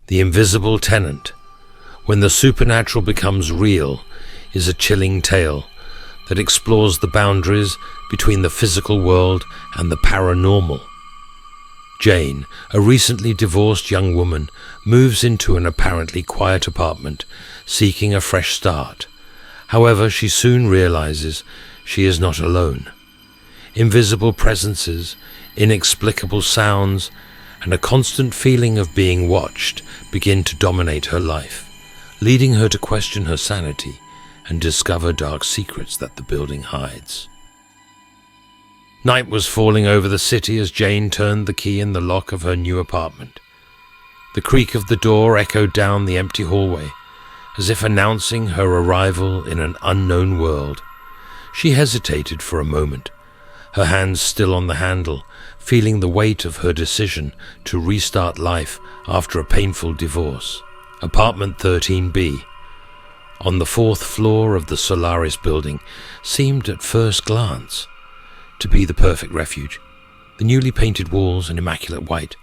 The Invisible Tenant, When the Supernatural Becomes Real, is a chilling tale that explores the boundaries between the physical world and the paranormal. Jane, a recently divorced young woman, moves into an apparently quiet apartment, seeking a fresh start. However, she soon realizes she is not alone. Invisible presences, inexplicable sounds, and a constant feeling of being watched begin to dominate her life, leading her to question her sanity and discover dark secrets that the building hides. Night was falling over the city as Jane turned the key in the lock of her new apartment. The creak of the door echoed down the empty hallway, as if announcing her arrival in an unknown world. She hesitated for a moment, her hands still on the handle, feeling the weight of her decision to restart life after a painful divorce. Apartment 13B, on the 4th floor of the Solaris building, seemed at first glance to be the perfect refuge. The newly painted walls in immaculate white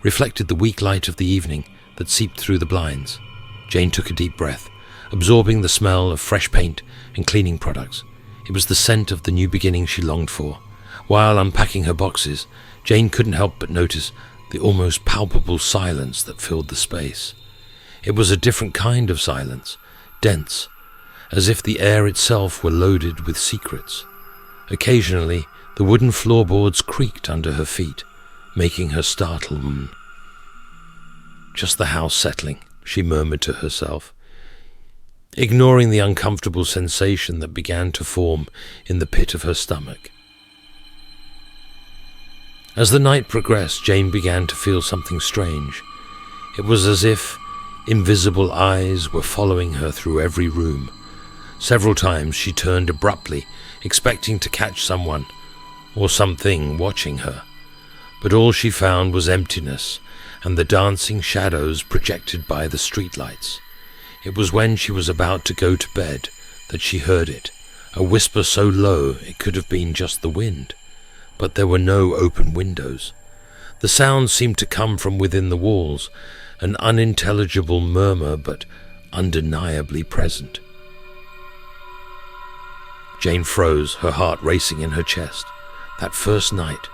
reflected the weak light of the evening that seeped through the blinds. Jane took a deep breath, absorbing the smell of fresh paint and cleaning products. It was the scent of the new beginning she longed for. While unpacking her boxes, Jane couldn't help but notice the almost palpable silence that filled the space. It was a different kind of silence, dense, as if the air itself were loaded with secrets. Occasionally, the wooden floorboards creaked under her feet, making her startled. Just the house settling, she murmured to herself, ignoring the uncomfortable sensation that began to form in the pit of her stomach. As the night progressed, Jane began to feel something strange. It was as if invisible eyes were following her through every room. Several times she turned abruptly, expecting to catch someone or something watching her. But all she found was emptiness and the dancing shadows projected by the streetlights. It was when she was about to go to bed that she heard it, a whisper so low it could have been just the wind. But there were no open windows. The sound seemed to come from within the walls, an unintelligible murmur but undeniably present. Jane froze, her heart racing in her chest. That first night.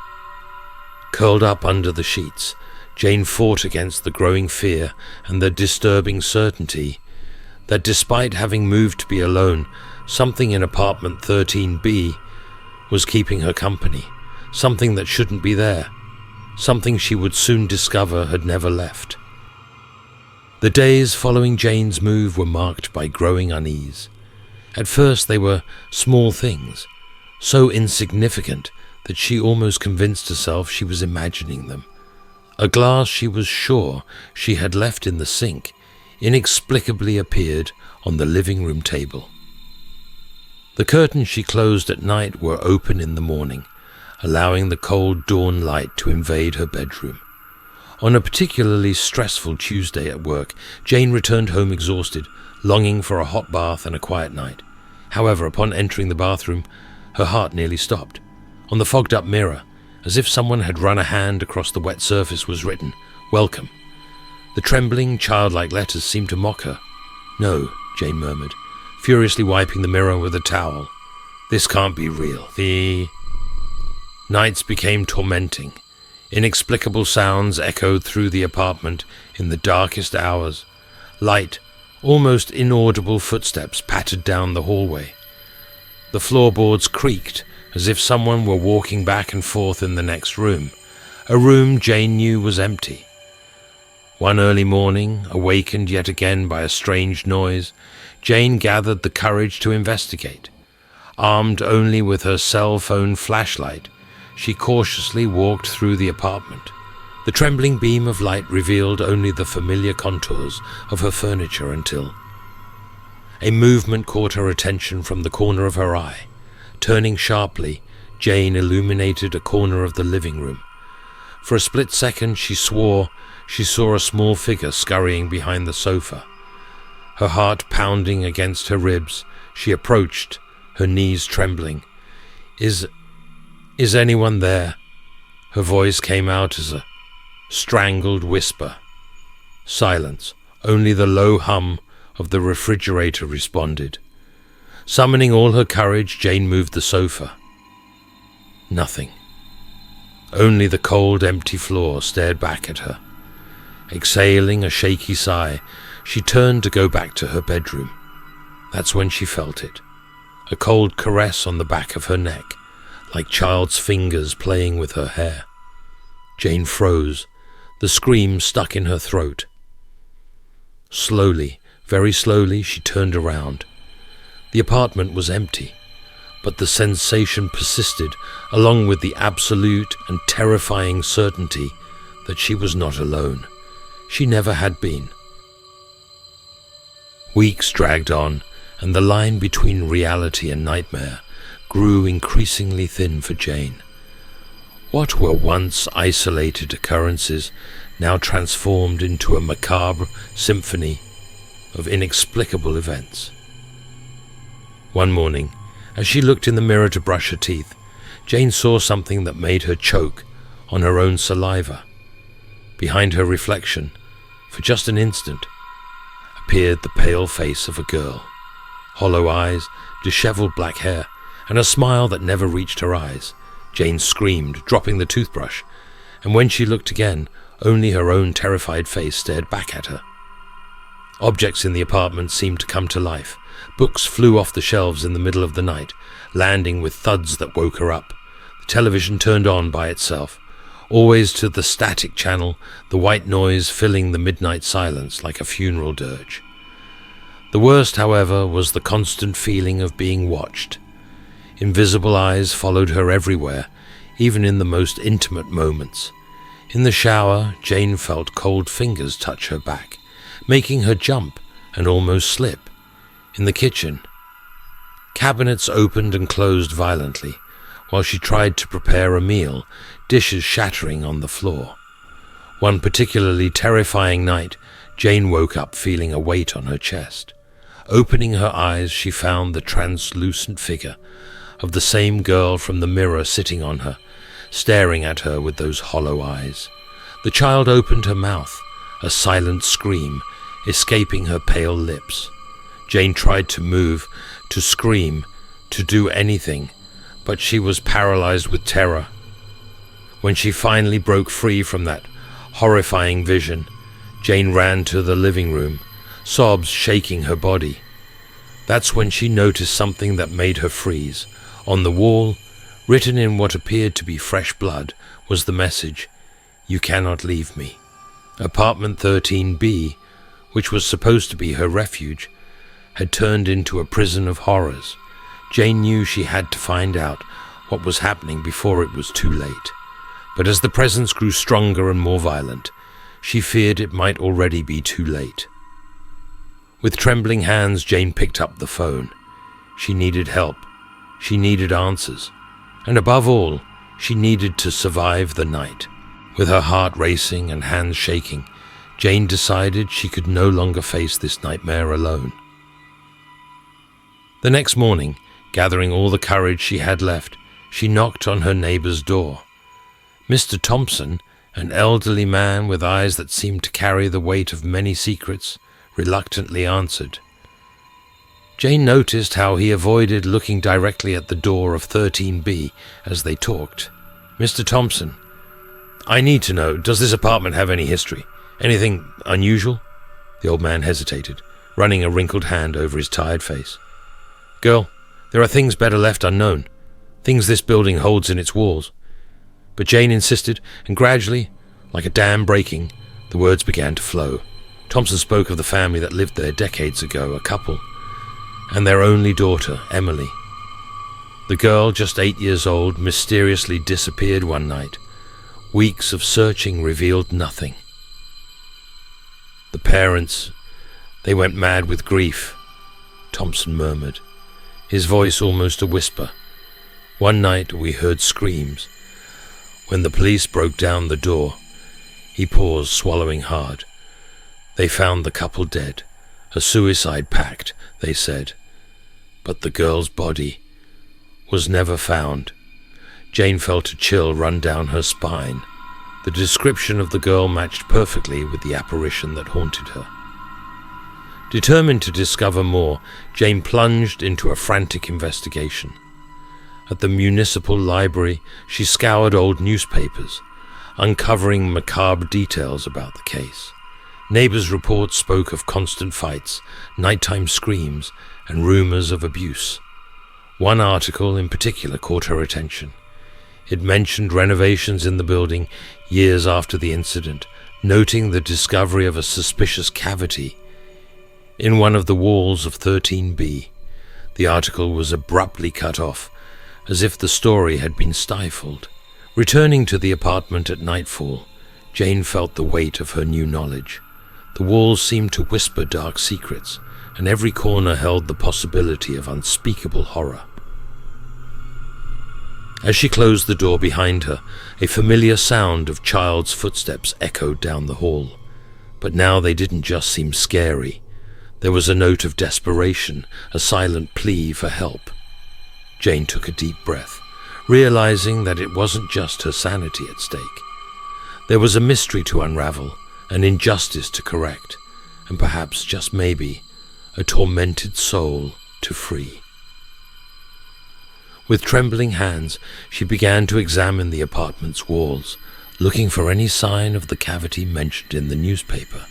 Curled up under the sheets, Jane fought against the growing fear and the disturbing certainty that despite having moved to be alone, something in apartment 13B was keeping her company. Something that shouldn't be there, something she would soon discover had never left. The days following Jane's move were marked by growing unease. At first they were small things, so insignificant that she almost convinced herself she was imagining them. A glass she was sure she had left in the sink inexplicably appeared on the living room table. The curtains she closed at night were open in the morning, allowing the cold dawn light to invade her bedroom. On a particularly stressful Tuesday at work, Jane returned home exhausted, longing for a hot bath and a quiet night. However, upon entering the bathroom, her heart nearly stopped. On the fogged-up mirror, as if someone had run a hand across the wet surface, was written, "Welcome." The trembling, childlike letters seemed to mock her. "No," Jane murmured, furiously wiping the mirror with a towel. "This can't be real." The nights became tormenting. Inexplicable sounds echoed through the apartment in the darkest hours. Light, almost inaudible footsteps pattered down the hallway. The floorboards creaked as if someone were walking back and forth in the next room, a room Jane knew was empty. One early morning, awakened yet again by a strange noise, Jane gathered the courage to investigate. Armed only with her cell phone flashlight, she cautiously walked through the apartment. The trembling beam of light revealed only the familiar contours of her furniture until a movement caught her attention from the corner of her eye. Turning sharply, Jane illuminated a corner of the living room. For a split second she swore she saw a small figure scurrying behind the sofa. Her heart pounding against her ribs, she approached, her knees trembling. Is anyone there?" Her voice came out as a strangled whisper. Silence. Only the low hum of the refrigerator responded. Summoning all her courage, Jane moved the sofa. Nothing. Only the cold, empty floor stared back at her. Exhaling a shaky sigh, she turned to go back to her bedroom. That's when she felt it. A cold caress on the back of her neck, like child's fingers playing with her hair. Jane froze, the scream stuck in her throat. Slowly, very slowly, she turned around. The apartment was empty, but the sensation persisted, along with the absolute and terrifying certainty that she was not alone. She never had been. Weeks dragged on, and the line between reality and nightmare grew increasingly thin for Jane. What were once isolated occurrences now transformed into a macabre symphony of inexplicable events. One morning, as she looked in the mirror to brush her teeth, Jane saw something that made her choke on her own saliva. Behind her reflection, for just an instant, appeared the pale face of a girl. Hollow eyes, disheveled black hair, and a smile that never reached her eyes. Jane screamed, dropping the toothbrush, and when she looked again, only her own terrified face stared back at her. Objects in the apartment seemed to come to life. Books flew off the shelves in the middle of the night, landing with thuds that woke her up. The television turned on by itself, always to the static channel, the white noise filling the midnight silence like a funeral dirge. The worst, however, was the constant feeling of being watched. Invisible eyes followed her everywhere, even in the most intimate moments. In the shower, Jane felt cold fingers touch her back, making her jump and almost slip. In the kitchen, cabinets opened and closed violently, while she tried to prepare a meal, dishes shattering on the floor. One particularly terrifying night, Jane woke up feeling a weight on her chest. Opening her eyes, she found the translucent figure of the same girl from the mirror sitting on her, staring at her with those hollow eyes. The child opened her mouth, a silent scream escaping her pale lips. Jane tried to move, to scream, to do anything, but she was paralyzed with terror. When she finally broke free from that horrifying vision, Jane ran to the living room, sobs shaking her body. That's when she noticed something that made her freeze. On the wall, written in what appeared to be fresh blood, was the message, "You cannot leave me." Apartment 13B, which was supposed to be her refuge, had turned into a prison of horrors. Jane knew she had to find out what was happening before it was too late. But as the presence grew stronger and more violent, she feared it might already be too late. With trembling hands, Jane picked up the phone. She needed help. She needed answers. And above all, she needed to survive the night. With her heart racing and hands shaking, Jane decided she could no longer face this nightmare alone. The next morning, gathering all the courage she had left, she knocked on her neighbor's door. Mr. Thompson, an elderly man with eyes that seemed to carry the weight of many secrets, reluctantly answered. Jane noticed how he avoided looking directly at the door of 13B as they talked. "Mr. Thompson, I need to know, does this apartment have any history? Anything unusual?" The old man hesitated, running a wrinkled hand over his tired face. "Girl, there are things better left unknown, things this building holds in its walls." But Jane insisted, and gradually, like a dam breaking, the words began to flow. Thompson spoke of the family that lived there decades ago, a couple, and their only daughter, Emily. The girl, just 8 years old, mysteriously disappeared one night. Weeks of searching revealed nothing. The parents, they went mad with grief, Thompson murmured, his voice almost a whisper. "One night we heard screams. When the police broke down the door," he paused, swallowing hard. "They found the couple dead, a suicide pact, they said. But the girl's body was never found." Jane felt a chill run down her spine. The description of the girl matched perfectly with the apparition that haunted her. Determined to discover more, Jane plunged into a frantic investigation. At the municipal library, she scoured old newspapers, uncovering macabre details about the case. Neighbors' reports spoke of constant fights, nighttime screams, and rumors of abuse. One article in particular caught her attention. It mentioned renovations in the building years after the incident, noting the discovery of a suspicious cavity in one of the walls of 13B. The article was abruptly cut off, as if the story had been stifled. Returning to the apartment at nightfall, Jane felt the weight of her new knowledge. The walls seemed to whisper dark secrets, and every corner held the possibility of unspeakable horror. As she closed the door behind her, a familiar sound of child's footsteps echoed down the hall. But now they didn't just seem scary. There was a note of desperation, a silent plea for help. Jane took a deep breath, realizing that it wasn't just her sanity at stake. There was a mystery to unravel, an injustice to correct, and perhaps, just maybe, a tormented soul to free. With trembling hands, she began to examine the apartment's walls, looking for any sign of the cavity mentioned in the newspaper.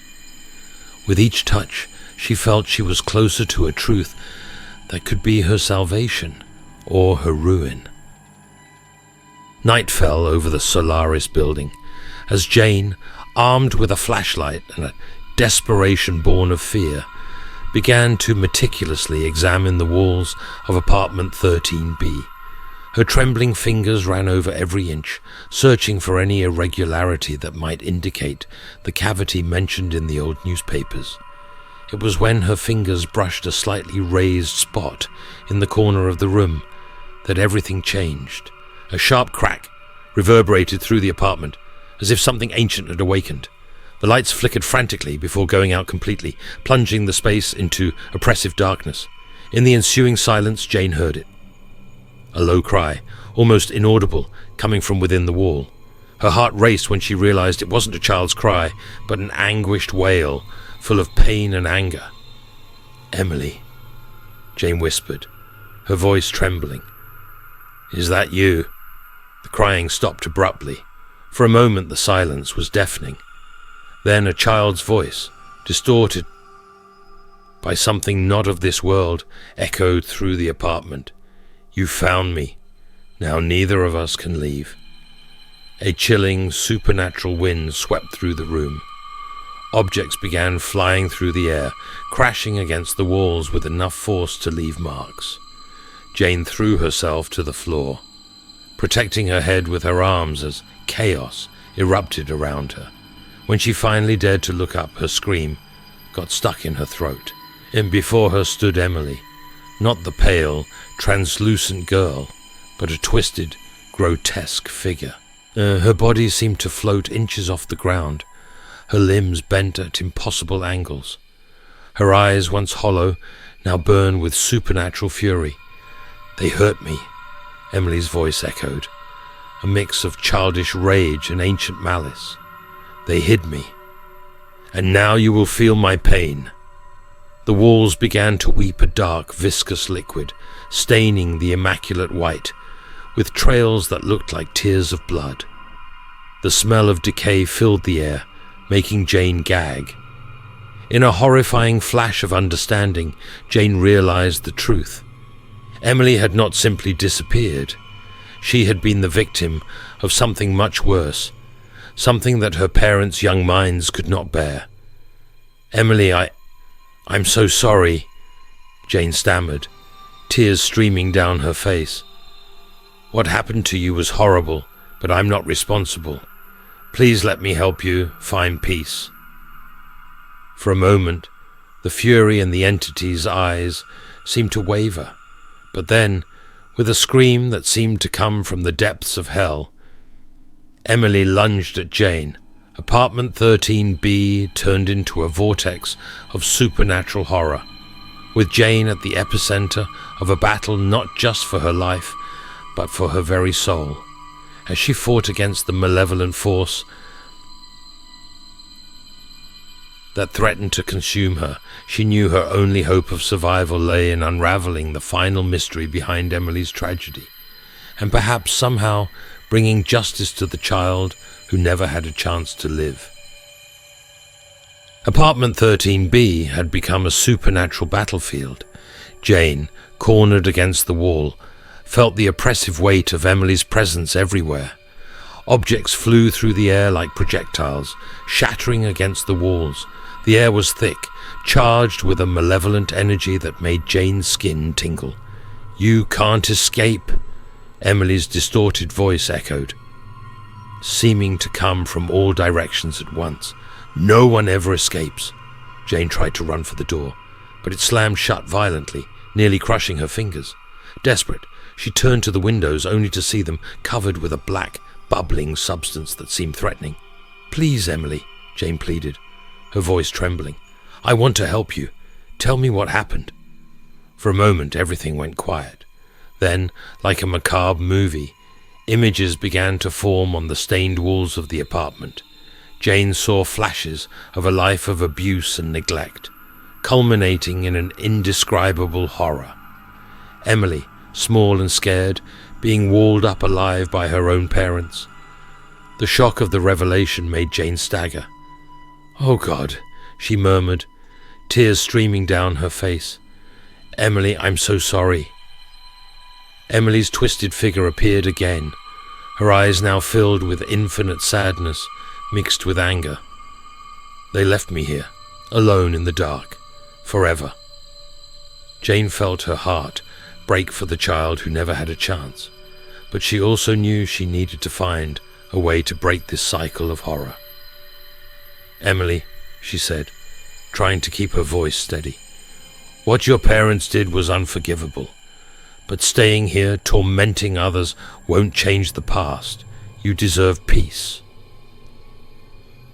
With each touch, she felt she was closer to a truth that could be her salvation or her ruin. Night fell over the Solaris building as Jane, armed with a flashlight and a desperation born of fear, began to meticulously examine the walls of apartment 13B. Her trembling fingers ran over every inch, searching for any irregularity that might indicate the cavity mentioned in the old newspapers. It was when her fingers brushed a slightly raised spot in the corner of the room that everything changed. A sharp crack reverberated through the apartment, as if something ancient had awakened. The lights flickered frantically before going out completely, plunging the space into oppressive darkness. In the ensuing silence, Jane heard it. A low cry, almost inaudible, coming from within the wall. Her heart raced when she realized it wasn't a child's cry, but an anguished wail, full of pain and anger. "Emily," Jane whispered, her voice trembling. "Is that you?" The crying stopped abruptly. For a moment the silence was deafening. Then a child's voice, distorted by something not of this world, echoed through the apartment. "You found me. Now neither of us can leave." A chilling, supernatural wind swept through the room. Objects began flying through the air, crashing against the walls with enough force to leave marks. Jane threw herself to the floor, protecting her head with her arms as chaos erupted around her. When she finally dared to look up, her scream got stuck in her throat, and before her stood Emily, not the pale, translucent girl, but a twisted, grotesque figure. Her body seemed to float inches off the ground, her limbs bent at impossible angles. Her eyes, once hollow, now burned with supernatural fury. "They hurt me," Emily's voice echoed, a mix of childish rage and ancient malice. "They hid me, and now you will feel my pain." The walls began to weep a dark, viscous liquid, staining the immaculate white, with trails that looked like tears of blood. The smell of decay filled the air, making Jane gag. In a horrifying flash of understanding, Jane realized the truth. Emily had not simply disappeared. She had been the victim of something much worse, something that her parents' young minds could not bear. "Emily, I'm so sorry," Jane stammered, tears streaming down her face. "What happened to you was horrible, but I'm not responsible. Please let me help you find peace." For a moment, the fury in the entity's eyes seemed to waver, but then, with a scream that seemed to come from the depths of hell, Emily lunged at Jane. Apartment 13B turned into a vortex of supernatural horror, with Jane at the epicenter of a battle not just for her life, but for her very soul. As she fought against the malevolent force that threatened to consume her, she knew her only hope of survival lay in unraveling the final mystery behind Emily's tragedy, and perhaps somehow bringing justice to the child who never had a chance to live. Apartment 13B had become a supernatural battlefield. Jane, cornered against the wall, felt the oppressive weight of Emily's presence everywhere. Objects flew through the air like projectiles, shattering against the walls. The air was thick, charged with a malevolent energy that made Jane's skin tingle. "You can't escape," Emily's distorted voice echoed, seeming to come from all directions at once. "No one ever escapes." Jane tried to run for the door, but it slammed shut violently, nearly crushing her fingers. Desperate, she turned to the windows only to see them covered with a black, bubbling substance that seemed threatening. "Please, Emily," Jane pleaded, her voice trembling. "I want to help you. Tell me what happened." For a moment, everything went quiet. Then, like a macabre movie, images began to form on the stained walls of the apartment. Jane saw flashes of a life of abuse and neglect, culminating in an indescribable horror. Emily, small and scared, being walled up alive by her own parents. The shock of the revelation made Jane stagger. "Oh God," she murmured, tears streaming down her face. "Emily, I'm so sorry." Emily's twisted figure appeared again, her eyes now filled with infinite sadness mixed with anger. "They left me here, alone in the dark, forever." Jane felt her heart break for the child who never had a chance, but she also knew she needed to find a way to break this cycle of horror. "Emily," she said, trying to keep her voice steady, "what your parents did was unforgivable, but staying here, tormenting others, won't change the past. You deserve peace."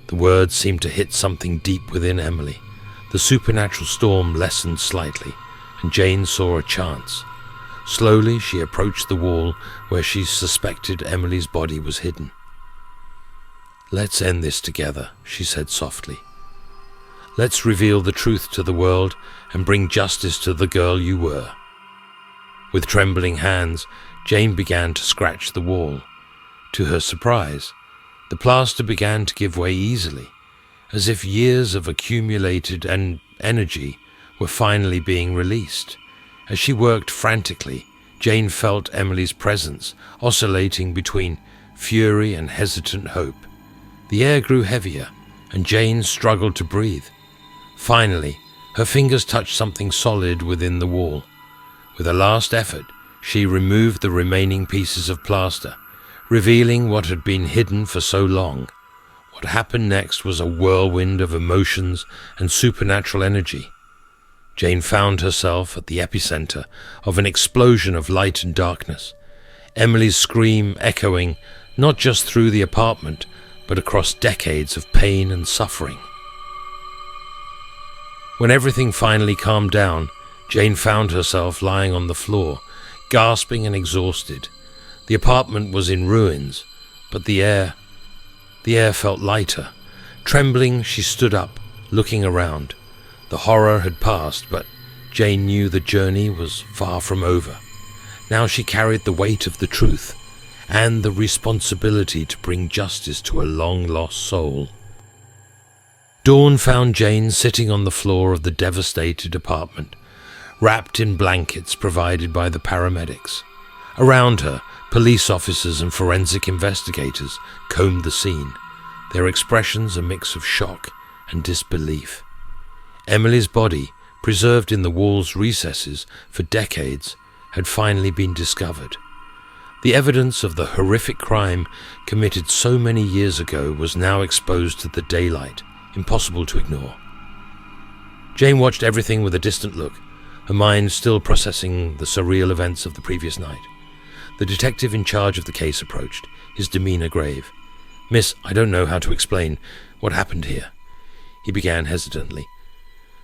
The words seemed to hit something deep within Emily. The supernatural storm lessened slightly, and Jane saw a chance. Slowly she approached the wall where she suspected Emily's body was hidden. "Let's end this together," she said softly. "Let's reveal the truth to the world and bring justice to the girl you were." With trembling hands, Jane began to scratch the wall. To her surprise, the plaster began to give way easily, as if years of accumulated energy were finally being released. As she worked frantically, Jane felt Emily's presence oscillating between fury and hesitant hope. The air grew heavier, and Jane struggled to breathe. Finally, her fingers touched something solid within the wall. With a last effort, she removed the remaining pieces of plaster, revealing what had been hidden for so long. What happened next was a whirlwind of emotions and supernatural energy. Jane found herself at the epicenter of an explosion of light and darkness, Emily's scream echoing not just through the apartment, but across decades of pain and suffering. When everything finally calmed down, Jane found herself lying on the floor, gasping and exhausted. The apartment was in ruins, but the air felt lighter. Trembling, she stood up, looking around. The horror had passed, but Jane knew the journey was far from over. Now she carried the weight of the truth and the responsibility to bring justice to a long-lost soul. Dawn found Jane sitting on the floor of the devastated apartment, wrapped in blankets provided by the paramedics. Around her, police officers and forensic investigators combed the scene, their expressions a mix of shock and disbelief. Emily's body, preserved in the wall's recesses for decades, had finally been discovered. The evidence of the horrific crime committed so many years ago was now exposed to the daylight, impossible to ignore. Jane watched everything with a distant look, her mind still processing the surreal events of the previous night. The detective in charge of the case approached, his demeanor grave. "Miss, I don't know how to explain what happened here," he began hesitantly.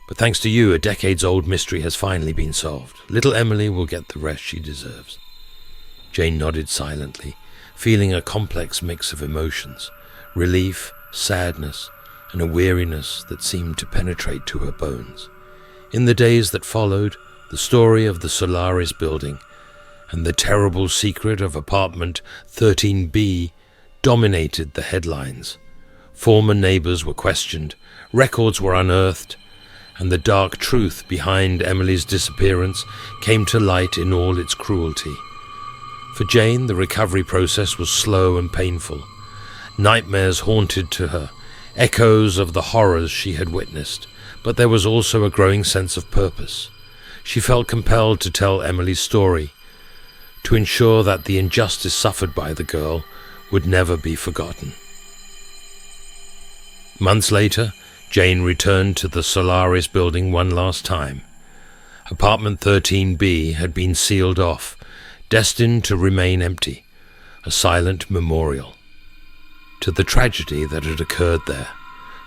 "But thanks to you, a decades-old mystery has finally been solved. Little Emily will get the rest she deserves." Jane nodded silently, feeling a complex mix of emotions: relief, sadness, and a weariness that seemed to penetrate to her bones. In the days that followed, the story of the Solaris building and the terrible secret of apartment 13B dominated the headlines. Former neighbors were questioned, records were unearthed, and the dark truth behind Emily's disappearance came to light in all its cruelty. For Jane, the recovery process was slow and painful. Nightmares haunted to her, echoes of the horrors she had witnessed, but there was also a growing sense of purpose. She felt compelled to tell Emily's story, to ensure that the injustice suffered by the girl would never be forgotten. Months later, Jane returned to the Solaris building one last time. Apartment 13B had been sealed off, destined to remain empty, a silent memorial to the tragedy that had occurred there.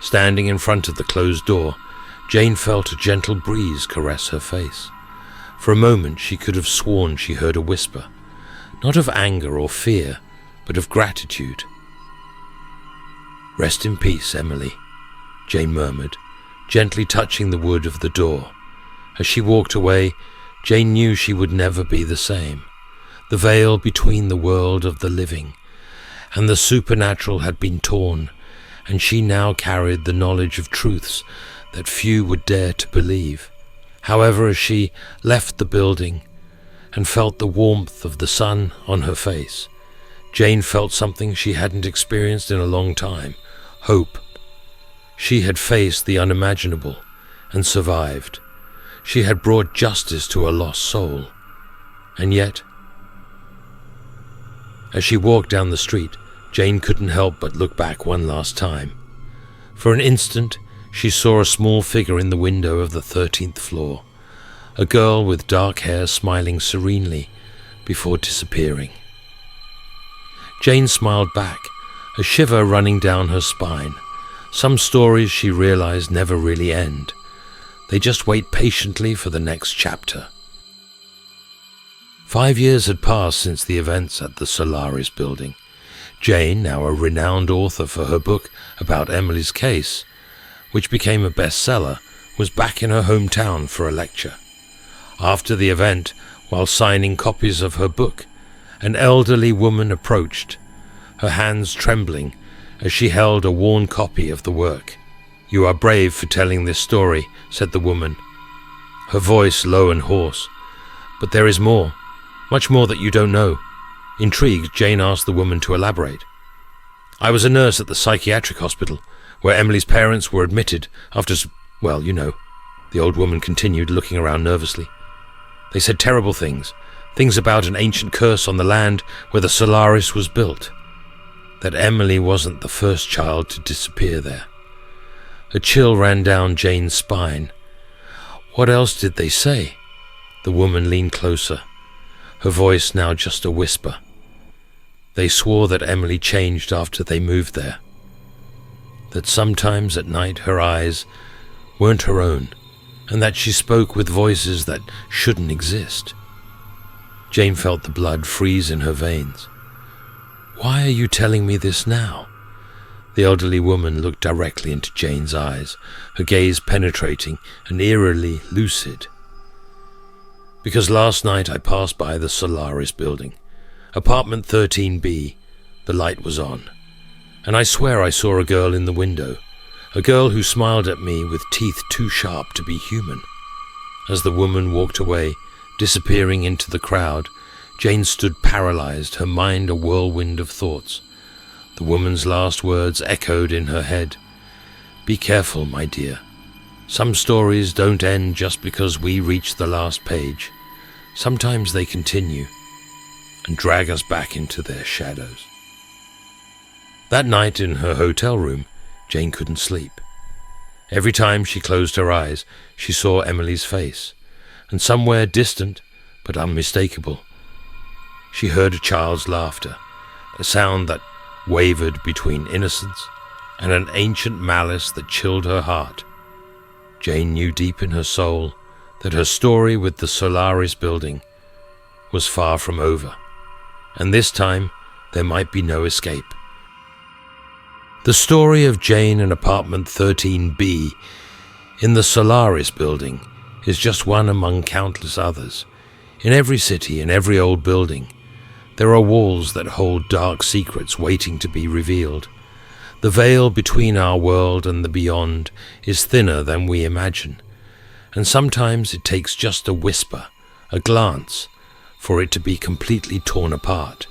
Standing in front of the closed door, Jane felt a gentle breeze caress her face. For a moment she could have sworn she heard a whisper, not of anger or fear, but of gratitude. "Rest in peace, Emily," Jane murmured, gently touching the wood of the door. As she walked away, Jane knew she would never be the same. The veil between the world of the living and the supernatural had been torn, and she now carried the knowledge of truths that few would dare to believe. However, as she left the building and felt the warmth of the sun on her face, Jane felt something she hadn't experienced in a long time: hope. She had faced the unimaginable and survived. She had brought justice to a lost soul. And yet, as she walked down the street, Jane couldn't help but look back one last time. For an instant, she saw a small figure in the window of the 13th floor, a girl with dark hair smiling serenely before disappearing. Jane smiled back, a shiver running down her spine. Some stories, she realized, never really end. They just wait patiently for the next chapter. 5 years had passed since the events at the Solaris building. Jane, now a renowned author for her book about Emily's case, which became a bestseller, was back in her hometown for a lecture. After the event, while signing copies of her book, an elderly woman approached, her hands trembling as she held a worn copy of the work. "You are brave for telling this story," said the woman, her voice low and hoarse. "But there is more, much more that you don't know." Intrigued, Jane asked the woman to elaborate. "I was a nurse at the psychiatric hospital, where Emily's parents were admitted after, well, you know," the old woman continued, looking around nervously. "They said terrible things about an ancient curse on the land where the Solaris was built, that Emily wasn't the first child to disappear there." A chill ran down Jane's spine. "What else did they say?" The woman leaned closer, her voice now just a whisper. "They swore that Emily changed after they moved there, that sometimes at night her eyes weren't her own, and that she spoke with voices that shouldn't exist." Jane felt the blood freeze in her veins. "Why are you telling me this now?" The elderly woman looked directly into Jane's eyes, her gaze penetrating and eerily lucid. "Because last night I passed by the Solaris building, apartment 13B, the light was on, and I swear I saw a girl in the window, a girl who smiled at me with teeth too sharp to be human." As the woman walked away, disappearing into the crowd, Jane stood paralyzed, her mind a whirlwind of thoughts. The woman's last words echoed in her head. "Be careful, my dear. Some stories don't end just because we reach the last page. Sometimes they continue and drag us back into their shadows." That night in her hotel room, Jane couldn't sleep. Every time she closed her eyes, she saw Emily's face, and somewhere distant but unmistakable, she heard a child's laughter, a sound that wavered between innocence and an ancient malice that chilled her heart. Jane knew deep in her soul that her story with the Solaris building was far from over, and this time there might be no escape. The The story of Jane and apartment 13B in the Solaris building is just one among countless others. In every city, in every old building, there are walls that hold dark secrets waiting to be revealed. The veil between our world and the beyond is thinner than we imagine, and sometimes it takes just a whisper, a glance, for it to be completely torn apart.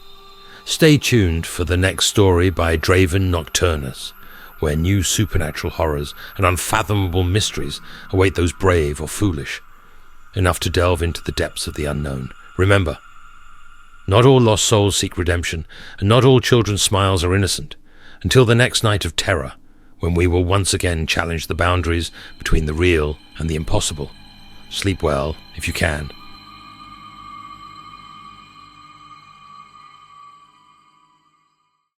Stay tuned for the next story by Draven Nocturnus, where new supernatural horrors and unfathomable mysteries await those brave or foolish enough to delve into the depths of the unknown. Remember, not all lost souls seek redemption, and not all children's smiles are innocent. Until the next night of terror, when we will once again challenge the boundaries between the real and the impossible. Sleep well, if you can.